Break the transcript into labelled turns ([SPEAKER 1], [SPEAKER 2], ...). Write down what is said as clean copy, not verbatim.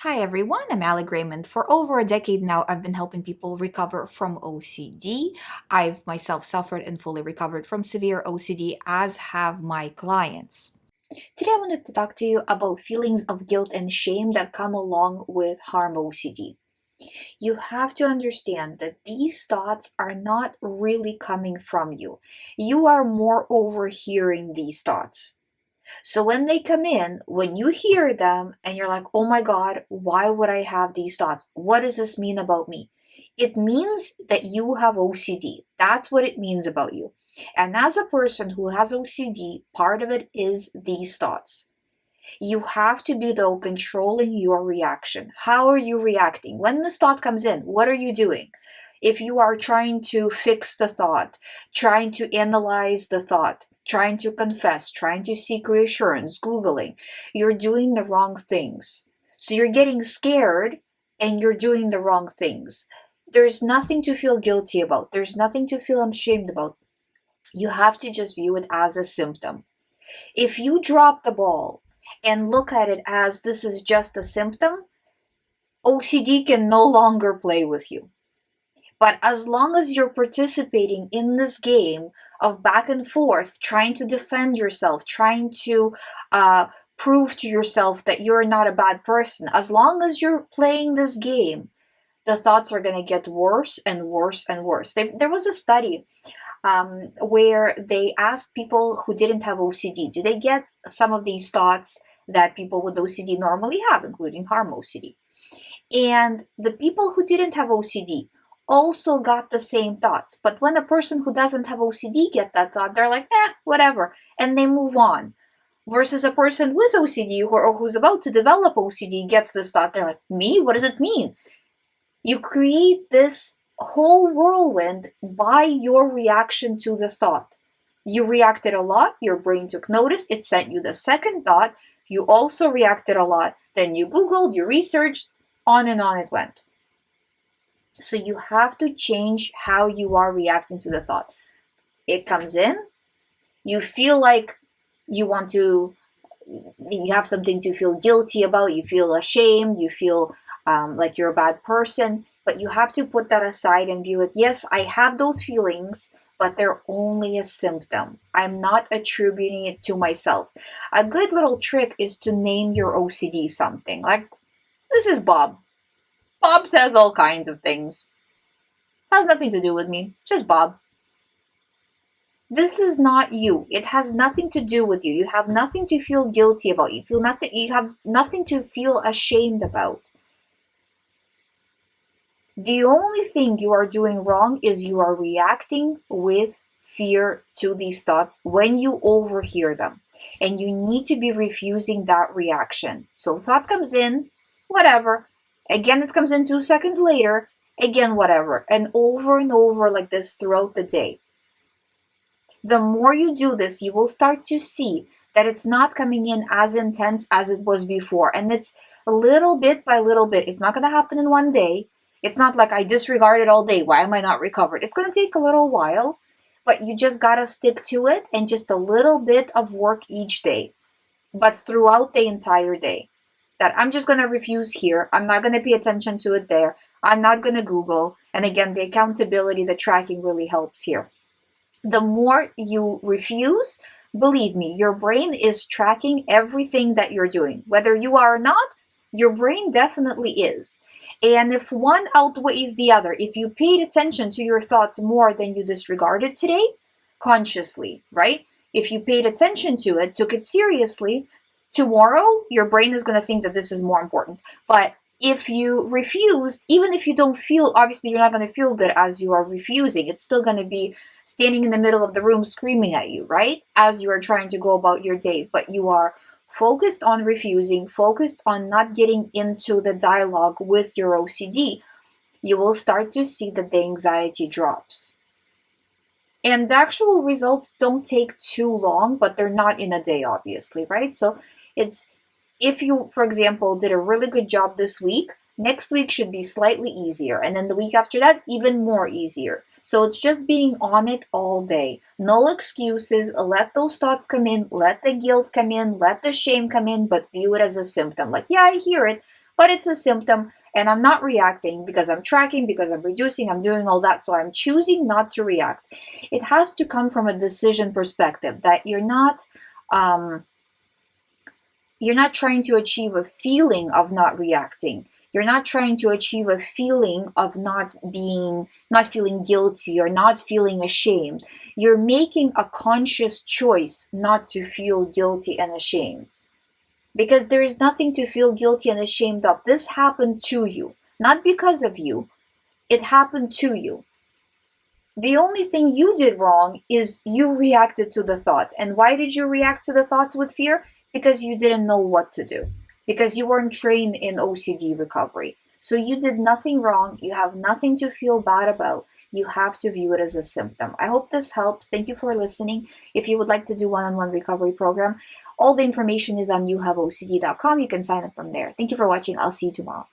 [SPEAKER 1] Hi everyone, I'm GREYMOND. For over a decade now, I've been helping people recover from OCD. I've myself suffered and fully recovered from severe OCD, as have my clients. Today, I wanted to talk to you about feelings of guilt and shame that come along with harm OCD. You have to understand that these thoughts are not really coming from you. You are more overhearing these thoughts. So when they come in, when you hear them and you're like, oh my God, why would I have these thoughts? What does this mean about me? It means that you have OCD. That's what it means about you. And as a person who has OCD, part of it is these thoughts. You have to be, though, controlling your reaction. How are you reacting? When this thought comes in, what are you doing? If you are trying to fix the thought, trying to analyze the thought, trying to confess, trying to seek reassurance, Googling, you're doing the wrong things. So you're getting scared and you're doing the wrong things. There's nothing to feel guilty about. There's nothing to feel ashamed about. You have to just view it as a symptom. If you drop the ball and look at it as this is just a symptom, OCD can no longer play with you. But as long as you're participating in this game of back and forth, trying to defend yourself, trying to prove to yourself that you're not a bad person, as long as you're playing this game, the thoughts are going to get worse and worse and worse. There was a study where they asked people who didn't have OCD, do they get some of these thoughts that people with OCD normally have, including harm OCD? And the people who didn't have OCD also got the same thoughts. But when a person who doesn't have OCD get that thought, they're like, whatever, and they move on. Versus a person with OCD or who's about to develop OCD gets this thought, they're like, me? What does it mean? You create this whole whirlwind by your reaction to the thought. You reacted a lot, your brain took notice, it sent you the second thought, you also reacted a lot, then you Googled, you researched, on and on it went. So you have to change how you are reacting to the thought. It comes in, you feel like you have something to feel guilty about, you feel ashamed, you feel like you're a bad person, but you have to put that aside and view it. Yes, I have those feelings, but they're only a symptom. I'm not attributing it to myself. A good little trick is to name your OCD something. Like, this is Bob. Bob says all kinds of things. Has nothing to do with me. Just Bob. This is not you. It has nothing to do with you. You have nothing to feel guilty about. You have nothing to feel ashamed about. The only thing you are doing wrong is you are reacting with fear to these thoughts when you overhear them. And you need to be refusing that reaction. So thought comes in, whatever. Again, it comes in 2 seconds later. Again, whatever. And over like this throughout the day. The more you do this, you will start to see that it's not coming in as intense as it was before. And it's little bit by little bit. It's not going to happen in one day. It's not like I disregarded all day. Why am I not recovered? It's going to take a little while, but you just got to stick to it and just a little bit of work each day, but throughout the entire day. That I'm just going to refuse here. I'm not going to pay attention to it there. I'm not going to Google. And again, the accountability, the tracking really helps here. The more you refuse, believe me, your brain is tracking everything that you're doing. Whether you are or not, your brain definitely is. And if one outweighs the other, if you paid attention to your thoughts more than you disregarded today, consciously, right? If you paid attention to it, took it seriously, tomorrow your brain is going to think that this is more important. But if you refused, even if you don't feel, obviously you're not going to feel good as you are refusing. It's still going to be standing in the middle of the room screaming at you, right? As you are trying to go about your day. But you are focused on refusing, focused on not getting into the dialogue with your OCD. You will start to see that the anxiety drops. And the actual results don't take too long, but they're not in a day, obviously, right? So it's, if you, for example, did a really good job this week, next week should be slightly easier. And then the week after that, even more easier. So it's just being on it all day. No excuses. Let those thoughts come in. Let the guilt come in. Let the shame come in, but view it as a symptom. Like, yeah, I hear it, But it's a symptom, and I'm not reacting because I'm tracking, because I'm reducing, I'm doing all that. So I'm choosing not to react. It has to come from a decision perspective that you're not trying to achieve a feeling of not reacting. You're not trying to achieve a feeling of not feeling guilty or not feeling ashamed. You're making a conscious choice not to feel guilty and ashamed. Because there is nothing to feel guilty and ashamed of. This happened to you, not because of you. It happened to you. The only thing you did wrong is you reacted to the thoughts. And why did you react to the thoughts with fear? Because you didn't know what to do. Because you weren't trained in OCD recovery. So you did nothing wrong. You have nothing to feel bad about. You have to view it as a symptom. I hope this helps. Thank you for listening. If you would like to do one-on-one recovery program, all the information is on youhaveocd.com. You can sign up from there. Thank you for watching. I'll see you tomorrow.